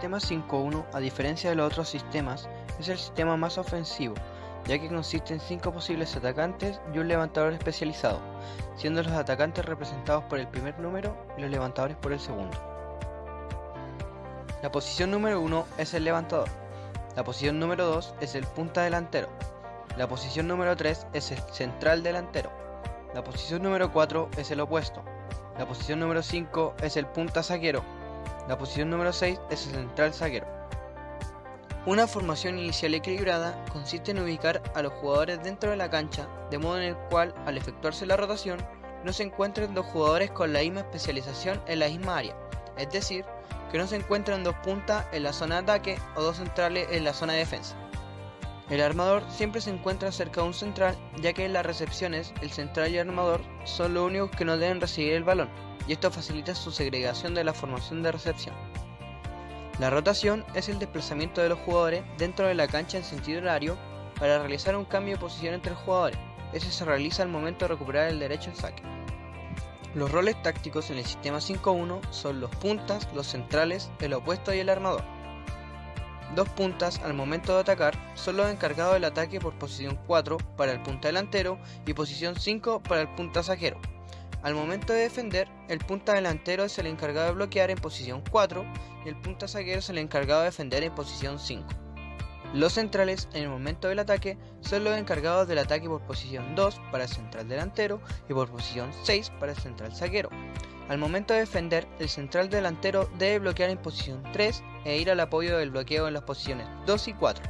sistema 5.1, a diferencia de los otros sistemas, es el sistema más ofensivo, ya que consiste en 5 posibles atacantes y un levantador especializado, siendo los atacantes representados por el primer número y los levantadores por el segundo. La posición número 1 es el levantador, la posición número 2 es el punta delantero, la posición número 3 es el central delantero, la posición número 4 es el opuesto, la posición número 5 es el punta zaguero, la posición número 6 es el central zaguero. Una formación inicial equilibrada consiste en ubicar a los jugadores dentro de la cancha, de modo en el cual, al efectuarse la rotación, no se encuentren dos jugadores con la misma especialización en la misma área, es decir, que no se encuentren dos puntas en la zona de ataque o dos centrales en la zona de defensa. El armador siempre se encuentra cerca de un central, ya que en las recepciones el central y el armador son los únicos que no deben recibir el balón, y esto facilita su segregación de la formación de recepción. La rotación es el desplazamiento de los jugadores dentro de la cancha en sentido horario para realizar un cambio de posición entre los jugadores. Ese se realiza al momento de recuperar el derecho al saque. Los roles tácticos en el sistema 5.1 son los puntas, los centrales, el opuesto y el armador. Dos puntas al momento de atacar son los encargados del ataque por posición 4 para el punta delantero y posición 5 para el punta zaguero. Al momento de defender, el punta delantero es el encargado de bloquear en posición 4 y el punta zaguero es el encargado de defender en posición 5. Los centrales en el momento del ataque son los encargados del ataque por posición 2 para el central delantero y por posición 6 para el central zaguero. Al momento de defender, el central delantero debe bloquear en posición 3 e ir al apoyo del bloqueo en las posiciones 2 y 4.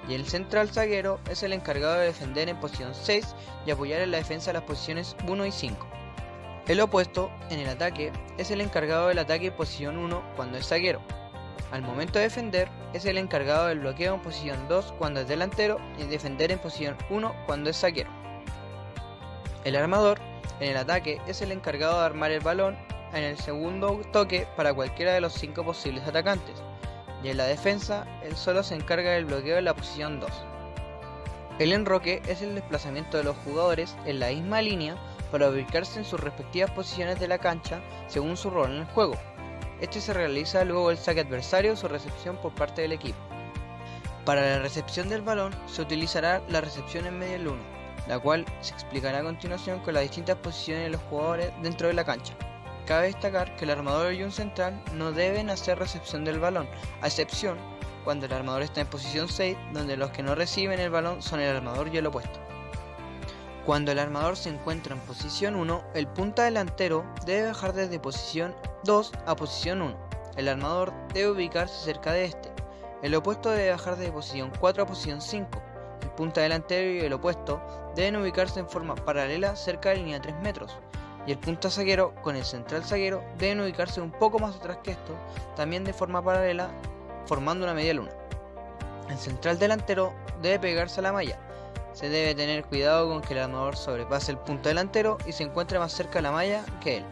Y el central zaguero es el encargado de defender en posición 6 y apoyar en la defensa de las posiciones 1 y 5. El opuesto, en el ataque, es el encargado del ataque en posición 1 cuando es zaguero. Al momento de defender, es el encargado del bloqueo en posición 2 cuando es delantero y defender en posición 1 cuando es zaguero. El armador, en el ataque, es el encargado de armar el balón en el segundo toque para cualquiera de los 5 posibles atacantes, y en la defensa, él solo se encarga del bloqueo en la posición 2. El enroque es el desplazamiento de los jugadores en la misma línea para ubicarse en sus respectivas posiciones de la cancha según su rol en el juego. Este se realiza luego del saque adversario o su recepción por parte del equipo. Para la recepción del balón se utilizará la recepción en media luna, la cual se explicará a continuación con las distintas posiciones de los jugadores dentro de la cancha. Cabe destacar que el armador y un central no deben hacer recepción del balón, a excepción cuando el armador está en posición 6, donde los que no reciben el balón son el armador y el opuesto. Cuando el armador se encuentra en posición 1, el punta delantero debe bajar desde posición 2 a posición 1. El armador debe ubicarse cerca de este. El opuesto debe bajar desde posición 4 a posición 5. El punta delantero y el opuesto deben ubicarse en forma paralela cerca de la línea de 3 metros. Y el punta zaguero con el central zaguero deben ubicarse un poco más atrás que esto, también de forma paralela, formando una media luna. El central delantero debe pegarse a la malla. Se debe tener cuidado con que el armador sobrepase el punta delantero y se encuentre más cerca de la malla que él.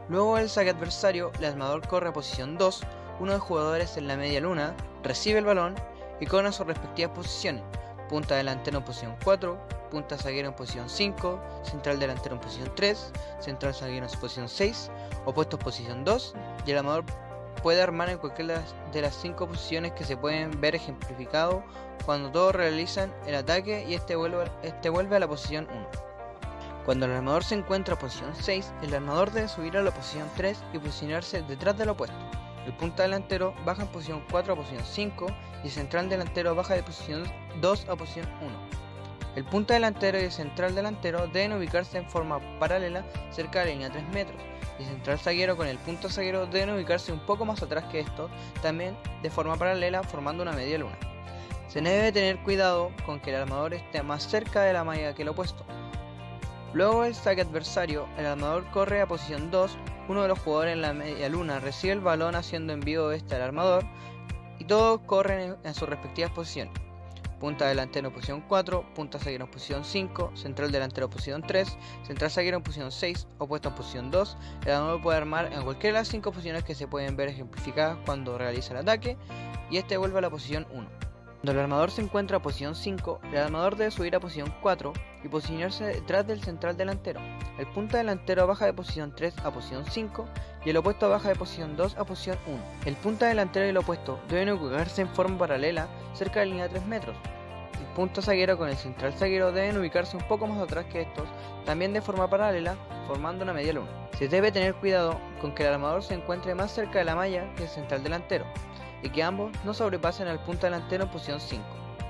Luego del saque adversario, el armador corre a posición 2, uno de los jugadores en la media luna recibe el balón y corre a sus respectivas posiciones, punta delantero en posición 4, punta zaguero en posición 5, central delantero en posición 3, central zaguero en posición 6, opuesto en posición 2, y el armador puede armar en cualquiera de las 5 posiciones que se pueden ver ejemplificado cuando todos realizan el ataque y este vuelve a la posición 1. Cuando el armador se encuentra en posición 6, el armador debe subir a la posición 3 y posicionarse detrás del opuesto. El punta delantero baja en posición 4 a posición 5 y el central delantero baja de posición 2 a posición 1. El punta delantero y el central delantero deben ubicarse en forma paralela cerca de la línea de 3 metros. Y el central zaguero con el punta zaguero deben ubicarse un poco más atrás que esto, también de forma paralela formando una media luna. Se debe tener cuidado con que el armador esté más cerca de la malla que el opuesto. Luego del saque adversario, el armador corre a posición 2, uno de los jugadores en la media luna recibe el balón haciendo envío este al armador y todos corren en sus respectivas posiciones. Punta delantero en posición 4, punta zaguero en posición 5, central delantero en posición 3, central zaguero en posición 6, opuesto en posición 2. El armador puede armar en cualquiera de las 5 posiciones que se pueden ver ejemplificadas cuando realiza el ataque y este vuelve a la posición 1. Cuando el armador se encuentra a posición 5, el armador debe subir a posición 4 y posicionarse detrás del central delantero. El punta delantero baja de posición 3 a posición 5 y el opuesto baja de posición 2 a posición 1. El punta delantero y el opuesto deben ubicarse en forma paralela cerca de la línea de 3 metros. El punta zaguero con el central zaguero deben ubicarse un poco más atrás que estos, también de forma paralela, formando una media luna. Se debe tener cuidado con que el armador se encuentre más cerca de la malla que el central delantero, y que ambos no sobrepasen al punta delantero en posición 5.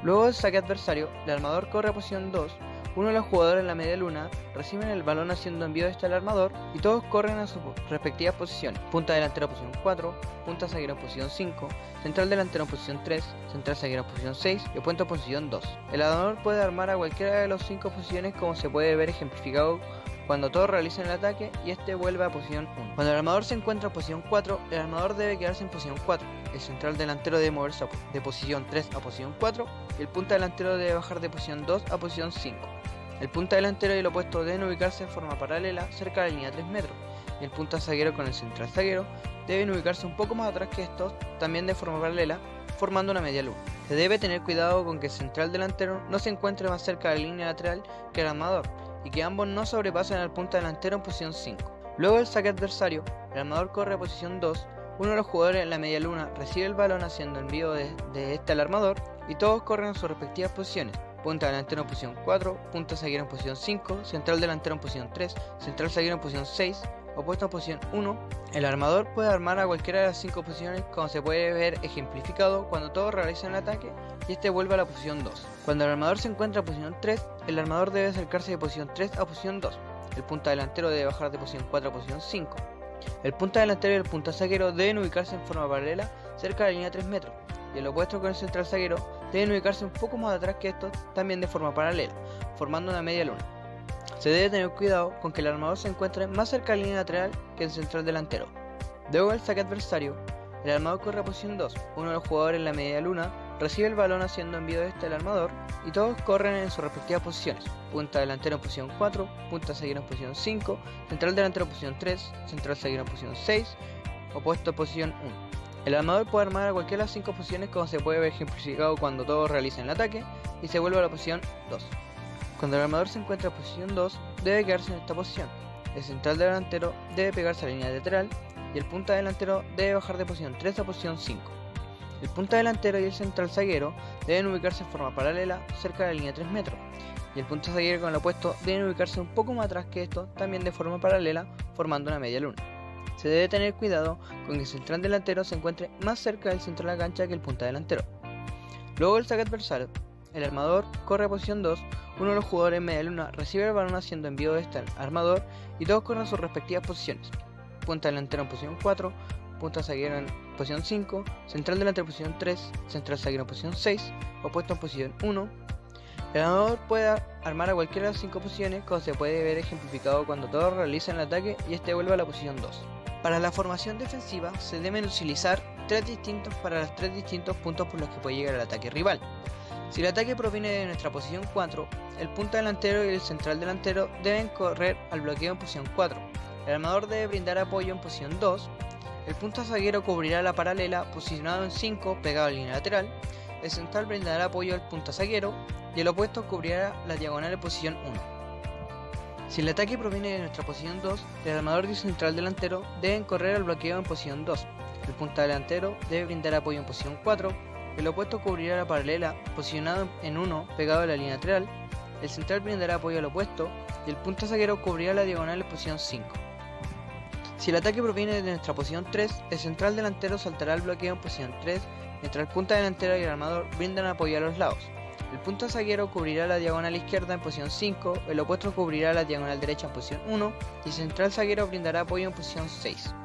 Luego del saque adversario, el armador corre a posición 2, uno de los jugadores en la media luna reciben el balón haciendo envío de este al armador y todos corren a sus respectivas posiciones. Punta delantero en posición 4, punta zaguero en posición 5, central delantero en posición 3, central zaguero en posición 6 y opuesto en posición 2. El armador puede armar a cualquiera de las 5 posiciones, como se puede ver ejemplificado cuando todos realizan el ataque y este vuelve a posición 1. Cuando el armador se encuentra en posición 4, el armador debe quedarse en posición 4. El central delantero debe moverse de posición 3 a posición 4 y el punta delantero debe bajar de posición 2 a posición 5. El punta delantero y el opuesto deben ubicarse en forma paralela cerca de la línea de 3 metros y el punta zaguero con el central zaguero deben ubicarse un poco más atrás que estos, también de forma paralela, formando una media luna. Se debe tener cuidado con que el central delantero no se encuentre más cerca de la línea lateral que el armador y que ambos no sobrepasen al punta delantero en posición 5. Luego del saque adversario, el armador corre a posición 2, uno de los jugadores en la media luna recibe el balón haciendo envío de este al armador y todos corren a sus respectivas posiciones. Punta delantero en posición 4, punta zaguero en posición 5, central delantero en posición 3, central zaguero en posición 6, opuesto en posición 1. El armador puede armar a cualquiera de las 5 posiciones, como se puede ver ejemplificado cuando todos realizan el ataque y este vuelve a la posición 2. Cuando el armador se encuentra en posición 3, el armador debe acercarse de posición 3 a posición 2. El punta delantero debe bajar de posición 4 a posición 5. El punta delantero y el punta zaguero deben ubicarse en forma paralela cerca de la línea de 3 metros y el opuesto con el central zaguero deben ubicarse un poco más atrás que estos, también de forma paralela, formando una media luna. Se debe tener cuidado con que el armador se encuentre más cerca de la línea lateral que el central delantero. Luego del saque adversario, el armador corre a posición 2, uno de los jugadores en la media luna recibe el balón haciendo envío de este al armador y todos corren en sus respectivas posiciones. Punta delantero en posición 4, punta zaguero en posición 5, central delantero en posición 3, central zaguero en posición 6, opuesto en posición 1. El armador puede armar a cualquiera de las 5 posiciones, como se puede ver ejemplificado cuando todos realizan el ataque y se vuelve a la posición 2. Cuando el armador se encuentra en posición 2, debe quedarse en esta posición. El central delantero debe pegarse a la línea lateral y el punta delantero debe bajar de posición 3 a posición 5. El punta delantero y el central zaguero deben ubicarse en forma paralela cerca de la línea de 3 metros y el punta zaguero con el opuesto deben ubicarse un poco más atrás que esto, también de forma paralela, formando una media luna. Se debe tener cuidado con que el central delantero se encuentre más cerca del centro de la cancha que el punta delantero. Luego del saque adversario, el armador corre a posición 2, uno de los jugadores en media luna recibe el balón haciendo envío de este al armador y todos corren a sus respectivas posiciones. Punta delantero en posición 4, punta zaguero en posición 5, central delantero en posición 3, central zaguero en posición 6, opuesto en posición 1. El armador puede armar a cualquiera de las 5 posiciones, como se puede ver ejemplificado cuando todos realizan el ataque y este vuelve a la posición 2. Para la formación defensiva se deben utilizar 3 distintos para los 3 distintos puntos por los que puede llegar el ataque rival. Si el ataque proviene de nuestra posición 4, el punta delantero y el central delantero deben correr al bloqueo en posición 4. El armador debe brindar apoyo en posición 2. El punta zaguero cubrirá la paralela posicionado en 5 pegado a la línea lateral. El central brindará apoyo al punta zaguero y el opuesto cubrirá la diagonal en posición 1. Si el ataque proviene de nuestra posición 2, el armador y el central delantero deben correr al bloqueo en posición 2. El punta delantero debe brindar apoyo en posición 4. El opuesto cubrirá la paralela posicionado en 1 pegado a la línea lateral. El central brindará apoyo al opuesto y el punta zaguero cubrirá la diagonal en posición 5. Si el ataque proviene de nuestra posición 3, el central delantero saltará al bloqueo en posición 3, mientras el punta delantero y el armador brindan apoyo a los lados. El punta zaguero cubrirá la diagonal izquierda en posición 5, el opuesto cubrirá la diagonal derecha en posición 1 y el central zaguero brindará apoyo en posición 6.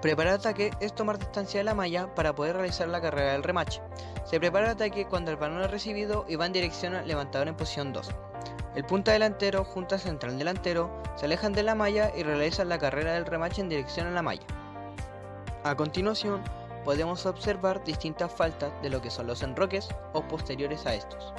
Preparar ataque es tomar distancia de la malla para poder realizar la carrera del remache. Se prepara el ataque cuando el balón es recibido y va en dirección al levantador en posición 2. El punta delantero junto al central delantero se alejan de la malla y realizan la carrera del remache en dirección a la malla. A continuación, podemos observar distintas faltas de lo que son los enroques o posteriores a estos.